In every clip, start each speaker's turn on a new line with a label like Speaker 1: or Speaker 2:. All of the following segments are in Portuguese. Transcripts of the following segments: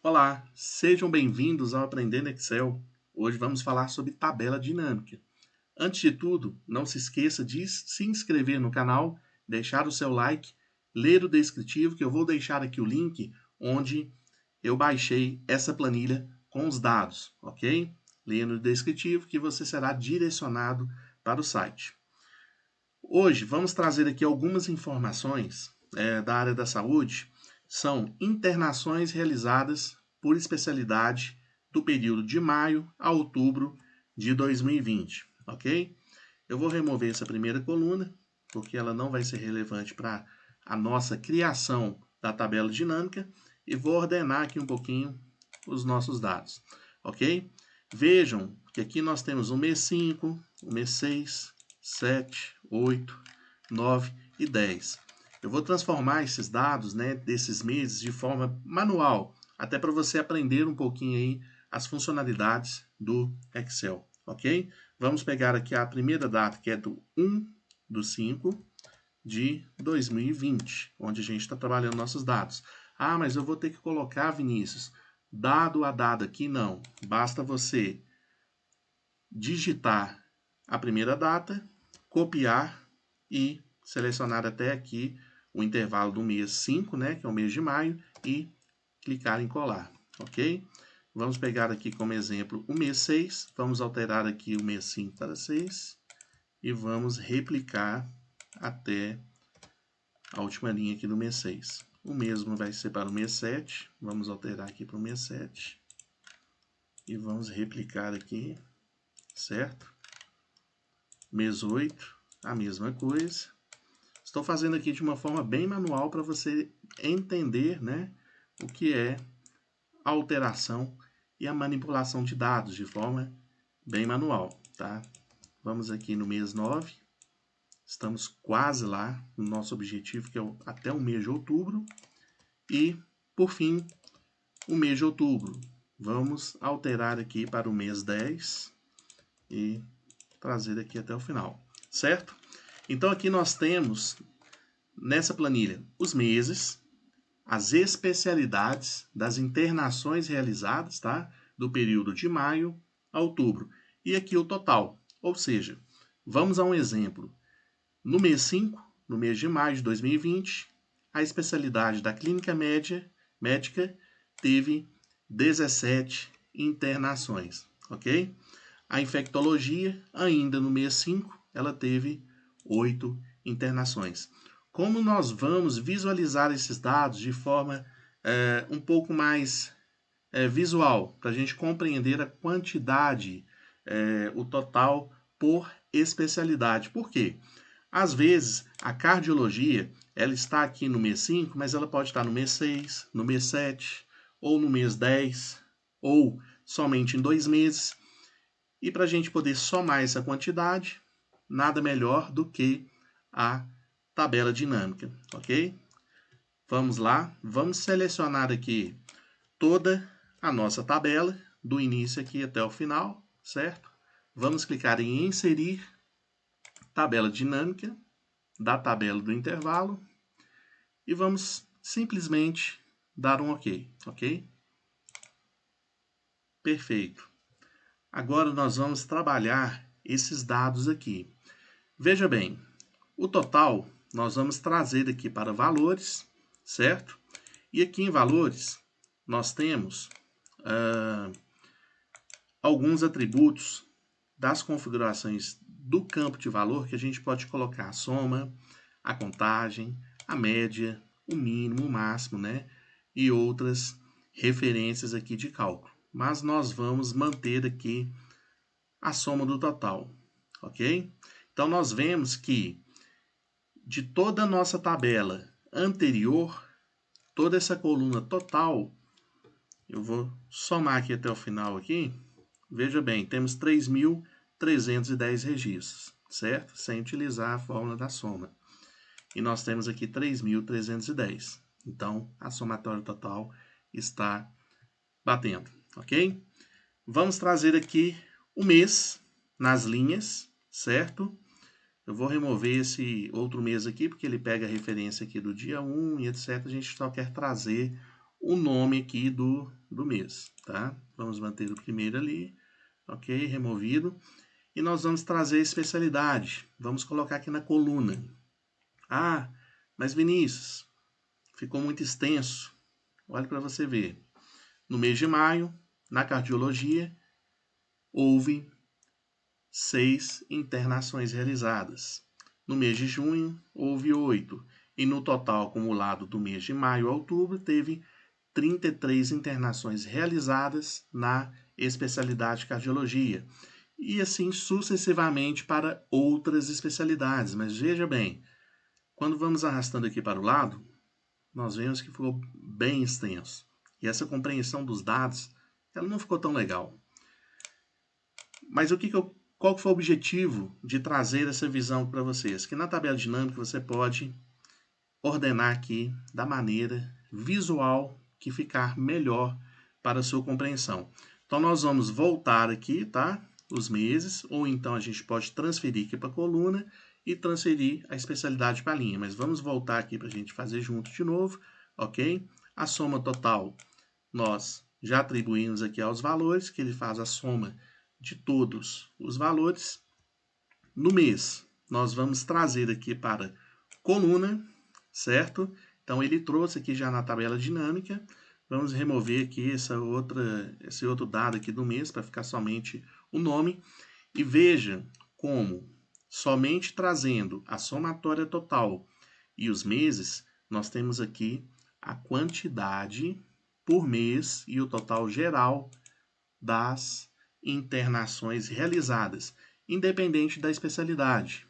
Speaker 1: Olá, sejam bem-vindos ao Aprendendo Excel. Hoje vamos falar sobre tabela dinâmica. Antes de tudo, não se esqueça de se inscrever no canal, deixar o seu like, ler o descritivo, que eu vou deixar aqui o link onde eu baixei essa planilha com os dados, ok? Leia no descritivo que você será direcionado para o site. Hoje vamos trazer aqui algumas informações da área da saúde. São internações realizadas por especialidade do período de maio a outubro de 2020, ok? Eu vou remover essa primeira coluna, porque ela não vai ser relevante para a nossa criação da tabela dinâmica, e vou ordenar aqui um pouquinho os nossos dados, ok? Vejam que aqui nós temos o mês 5, o mês 6, 7, 8, 9 e 10. Eu vou transformar esses dados, né, desses meses de forma manual, até para você aprender um pouquinho aí as funcionalidades do Excel, ok? Vamos pegar aqui a primeira data, que é do 1/5 de 2020, onde a gente está trabalhando nossos dados. Ah, mas eu vou ter que colocar, Vinícius, dado a dado aqui? Não. Basta você digitar a primeira data, copiar e selecionar até aqui o intervalo do mês 5, né, que é o mês de maio, e clicar em colar, ok? Vamos pegar aqui como exemplo o mês 6, vamos alterar aqui o mês 5 para 6 e vamos replicar até a última linha aqui do mês 6. O mesmo vai ser para o mês 7, vamos alterar aqui para o mês 7 e vamos replicar aqui, certo? Mês 8, a mesma coisa. Estou fazendo aqui de uma forma bem manual para você entender, né, o que é a alteração e a manipulação de dados de forma bem manual, tá? Vamos aqui no mês 9, estamos quase lá no nosso objetivo, que é até o mês de outubro. E, por fim, o mês de outubro. Vamos alterar aqui para o mês 10 e trazer aqui até o final, certo? Então aqui nós temos, nessa planilha, os meses, as especialidades das internações realizadas, tá? Do período de maio a outubro. E aqui o total, ou seja, vamos a um exemplo. No mês 5, no mês de maio de 2020, a especialidade da clínica médica teve 17 internações, ok? A infectologia, ainda no mês 5, ela teve 8 internações. Como nós vamos visualizar esses dados de forma um pouco mais visual, para a gente compreender a quantidade, o total por especialidade. Por quê? Às vezes, a cardiologia, ela está aqui no mês 5, mas ela pode estar no mês 6, no mês 7, ou no mês 10, ou somente em 2 meses. E para a gente poder somar essa quantidade, nada melhor do que a tabela dinâmica, ok? Vamos lá, vamos selecionar aqui toda a nossa tabela, do início aqui até o final, certo? Vamos clicar em inserir tabela dinâmica, da tabela do intervalo, e vamos simplesmente dar um OK, ok? Perfeito. Agora nós vamos trabalhar esses dados aqui. Veja bem, o total nós vamos trazer aqui para valores, certo? E aqui em valores nós temos alguns atributos das configurações do campo de valor que a gente pode colocar a soma, a contagem, a média, o mínimo, o máximo, né? E outras referências aqui de cálculo. Mas nós vamos manter aqui a soma do total, ok? Então nós vemos que de toda a nossa tabela anterior, toda essa coluna total, eu vou somar aqui até o final aqui. Veja bem, temos 3.310 registros, certo? Sem utilizar a fórmula da soma. E nós temos aqui 3.310. Então, a somatória total está batendo, ok? Vamos trazer aqui o mês nas linhas, certo? Eu vou remover esse outro mês aqui, porque ele pega a referência aqui do dia 1 e etc. A gente só quer trazer o nome aqui do mês, tá? Vamos manter o primeiro ali, ok? Removido. E nós vamos trazer a especialidade. Vamos colocar aqui na coluna. Ah, mas Vinícius, ficou muito extenso. Olha para você ver. No mês de maio, na cardiologia, houve 6 internações realizadas. No mês de junho, houve 8. E no total acumulado do mês de maio a outubro, teve 33 internações realizadas na especialidade cardiologia. E assim sucessivamente para outras especialidades. Mas veja bem, quando vamos arrastando aqui para o lado, nós vemos que ficou bem extenso. E essa compreensão dos dados, ela não ficou tão legal. Mas qual foi o objetivo de trazer essa visão para vocês? Que na tabela dinâmica você pode ordenar aqui da maneira visual que ficar melhor para a sua compreensão. Então, nós vamos voltar aqui, tá? Os meses, ou então a gente pode transferir aqui para a coluna e transferir a especialidade para a linha. Mas vamos voltar aqui para a gente fazer junto de novo, ok? A soma total, nós já atribuímos aqui aos valores, que ele faz a soma de todos os valores. No mês, nós vamos trazer aqui para coluna, certo? Então, ele trouxe aqui já na tabela dinâmica. Vamos remover aqui esse outro dado aqui do mês para ficar somente o nome. E veja como, somente trazendo a somatória total e os meses, nós temos aqui a quantidade por mês e o total geral das internações realizadas, independente da especialidade.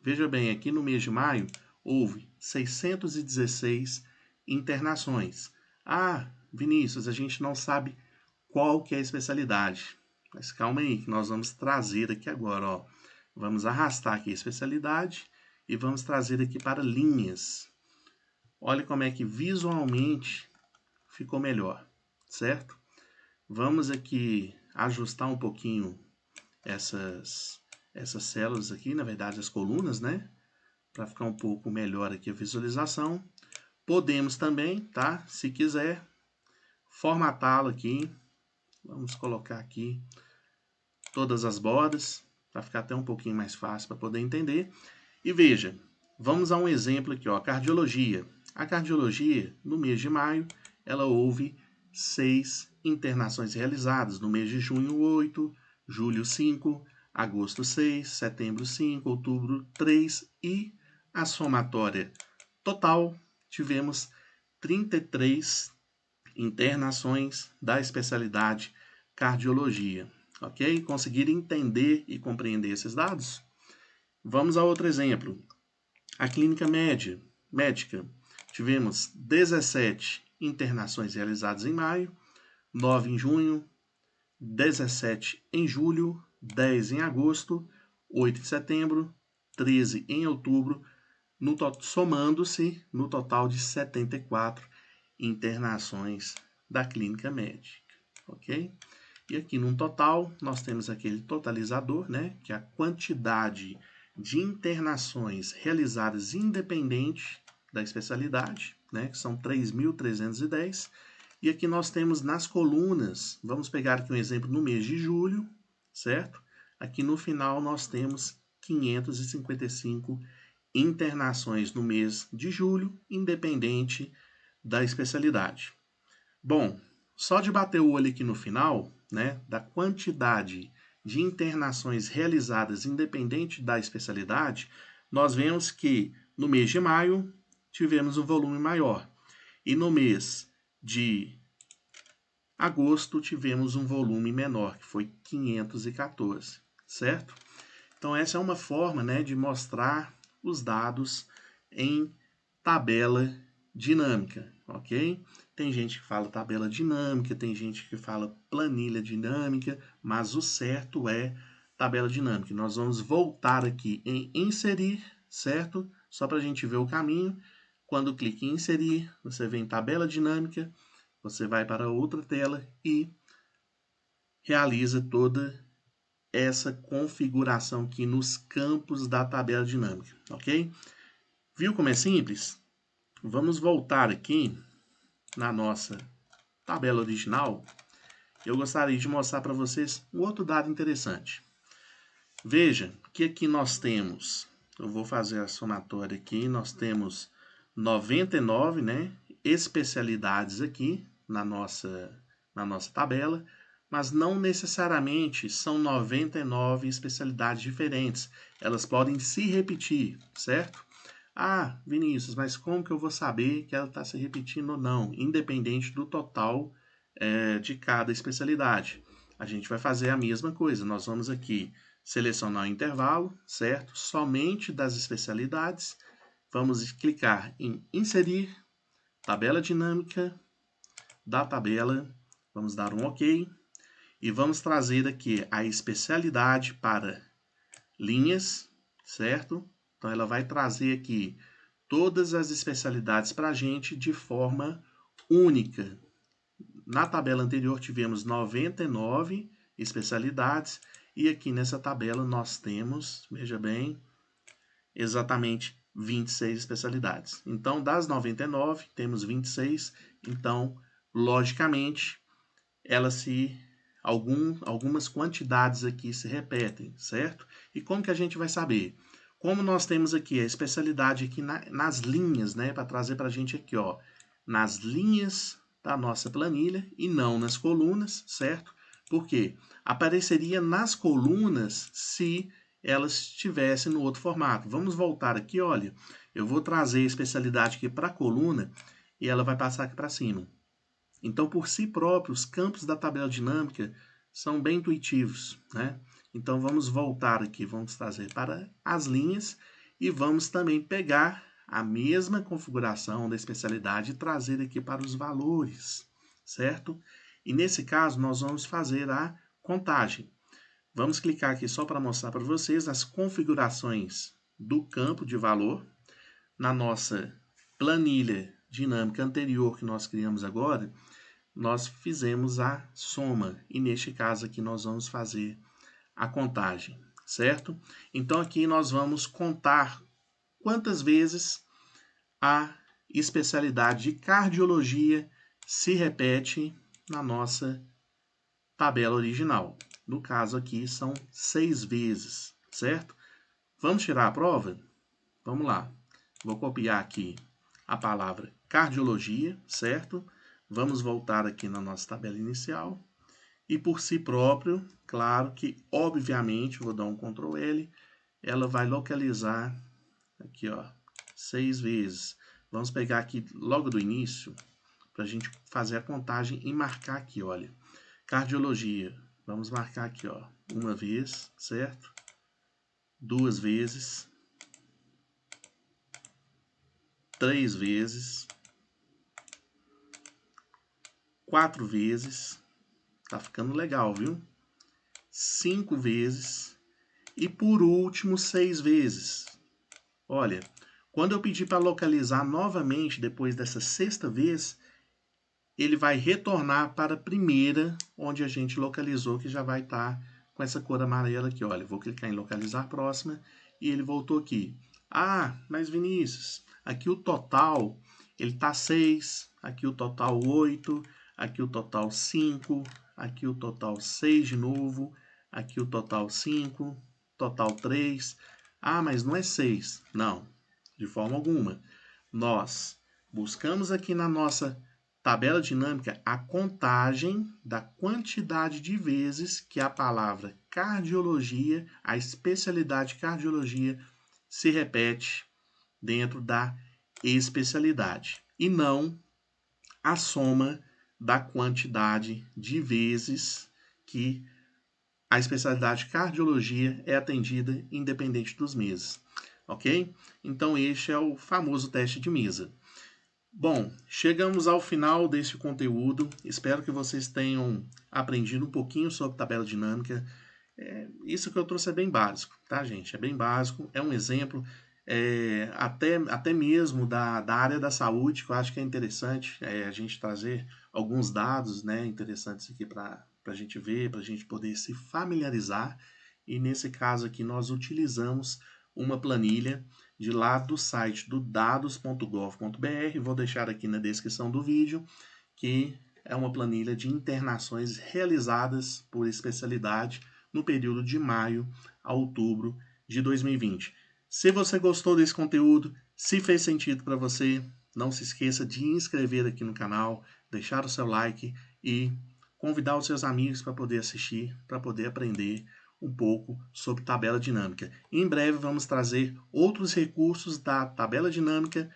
Speaker 1: Veja bem, aqui no mês de maio, houve 616 internações. Ah, Vinícius, a gente não sabe qual que é a especialidade. Mas calma aí, que nós vamos trazer aqui agora, ó. Vamos arrastar aqui a especialidade e vamos trazer aqui para linhas. Olha como é que visualmente ficou melhor, certo? Vamos aqui ajustar um pouquinho essas células aqui, na verdade as colunas, né? Para ficar um pouco melhor aqui a visualização. Podemos também, tá? Se quiser, formatá-lo aqui. Vamos colocar aqui todas as bordas, para ficar até um pouquinho mais fácil para poder entender. E veja, vamos a um exemplo aqui, ó, cardiologia. A cardiologia, no mês de maio, ela houve 6 internações realizadas. No mês de junho, 8, julho, 5, agosto, 6, setembro, 5, outubro, 3 e a somatória total, tivemos 33 internações da especialidade cardiologia. Ok? Conseguiram entender e compreender esses dados? Vamos a outro exemplo. A clínica médica. Tivemos 17 internações realizadas em maio, 9 em junho, 17 em julho, 10 em agosto, 8 em setembro, 13 em outubro, somando-se no total de 74 internações da clínica médica, ok? E aqui no total, nós temos aquele totalizador, né, que é a quantidade de internações realizadas independente da especialidade, né, que são 3.310. E aqui nós temos nas colunas, vamos pegar aqui um exemplo no mês de julho, certo? Aqui no final nós temos 555 internações no mês de julho, independente da especialidade. Bom, só de bater o olho aqui no final, né, da quantidade de internações realizadas independente da especialidade, nós vemos que no mês de maio tivemos um volume maior e no mês de agosto tivemos um volume menor, que foi 514, certo? Então essa é uma forma, né, de mostrar os dados em tabela dinâmica, ok? Tem gente que fala tabela dinâmica, tem gente que fala planilha dinâmica, mas o certo é tabela dinâmica. Nós vamos voltar aqui em inserir, certo? Só para a gente ver o caminho. Quando clica em inserir, você vem em tabela dinâmica, você vai para outra tela e realiza toda essa configuração aqui nos campos da tabela dinâmica, ok? Viu como é simples? Vamos voltar aqui na nossa tabela original, eu gostaria de mostrar para vocês um outro dado interessante. Veja que aqui nós temos, eu vou fazer a somatória aqui, nós temos 99, né, especialidades aqui na nossa tabela, mas não necessariamente são 99 especialidades diferentes. Elas podem se repetir, certo? Ah, Vinícius, mas como que eu vou saber que ela está se repetindo ou não, independente do total de cada especialidade? A gente vai fazer a mesma coisa. Nós vamos aqui selecionar o intervalo, certo? Somente das especialidades. Vamos clicar em inserir, tabela dinâmica da tabela. Vamos dar um OK. E vamos trazer aqui a especialidade para linhas, certo? Então, ela vai trazer aqui todas as especialidades para a gente de forma única. Na tabela anterior tivemos 99 especialidades e aqui nessa tabela nós temos, veja bem, exatamente 26 especialidades. Então, das 99, temos 26. Então, logicamente, algumas quantidades aqui se repetem, certo? E como que a gente vai saber? Como nós temos aqui a especialidade aqui nas linhas, né? Para trazer para a gente aqui, ó, nas linhas da nossa planilha e não nas colunas, certo? Por quê? Apareceria nas colunas se elas estivessem no outro formato. Vamos voltar aqui, olha. Eu vou trazer a especialidade aqui para a coluna e ela vai passar aqui para cima. Então, por si próprios, os campos da tabela dinâmica são bem intuitivos, né? Então, vamos voltar aqui, vamos trazer para as linhas e vamos também pegar a mesma configuração da especialidade e trazer aqui para os valores, certo? E nesse caso, nós vamos fazer a contagem. Vamos clicar aqui só para mostrar para vocês as configurações do campo de valor. Na nossa planilha dinâmica anterior que nós criamos agora, nós fizemos a soma e neste caso aqui nós vamos fazer a contagem, certo? Então aqui nós vamos contar quantas vezes a especialidade de cardiologia se repete na nossa tabela original. No caso aqui são 6 vezes, certo? Vamos tirar a prova? Vamos lá. Vou copiar aqui a palavra cardiologia, certo? Vamos voltar aqui na nossa tabela inicial. E por si próprio, claro que, obviamente, vou dar um Ctrl L, ela vai localizar aqui, ó, 6 vezes. Vamos pegar aqui logo do início, para a gente fazer a contagem e marcar aqui, olha. Cardiologia, vamos marcar aqui, ó, 1 vez, certo? 2 vezes. 3 vezes. 4 vezes. Tá ficando legal, viu? 5 vezes. E por último, 6 vezes. Olha, quando eu pedir para localizar novamente depois dessa 6ª vez, ele vai retornar para a primeira, onde a gente localizou, que já vai estar com essa cor amarela aqui. Olha, vou clicar em localizar próxima e ele voltou aqui. Ah, mas Vinícius, aqui o total, ele está 6, aqui o total 8, aqui o total 5, aqui o total 6 de novo, aqui o total 5, total 3. Ah, mas não é 6. Não, de forma alguma. Nós buscamos aqui na nossa tabela dinâmica a contagem da quantidade de vezes que a palavra cardiologia, a especialidade cardiologia, se repete dentro da especialidade e não a soma da quantidade de vezes que a especialidade cardiologia é atendida independente dos meses, ok? Então este é o famoso teste de mesa. Bom, chegamos ao final deste conteúdo. Espero que vocês tenham aprendido um pouquinho sobre tabela dinâmica. Isso que eu trouxe é bem básico, tá, gente? É bem básico, é um exemplo, até mesmo da área da saúde, que eu acho que é interessante a gente trazer alguns dados, né, interessantes aqui para a gente ver, para a gente poder se familiarizar. E nesse caso aqui nós utilizamos uma planilha de lá do site do dados.gov.br. Vou deixar aqui na descrição do vídeo, que é uma planilha de internações realizadas por especialidade no período de maio a outubro de 2020. Se você gostou desse conteúdo, se fez sentido para você, não se esqueça de inscrever aqui no canal, deixar o seu like e convidar os seus amigos para poder assistir, para poder aprender um pouco sobre tabela dinâmica. Em breve vamos trazer outros recursos da tabela dinâmica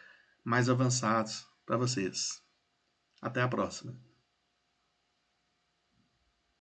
Speaker 1: mais avançados para vocês. Até a próxima.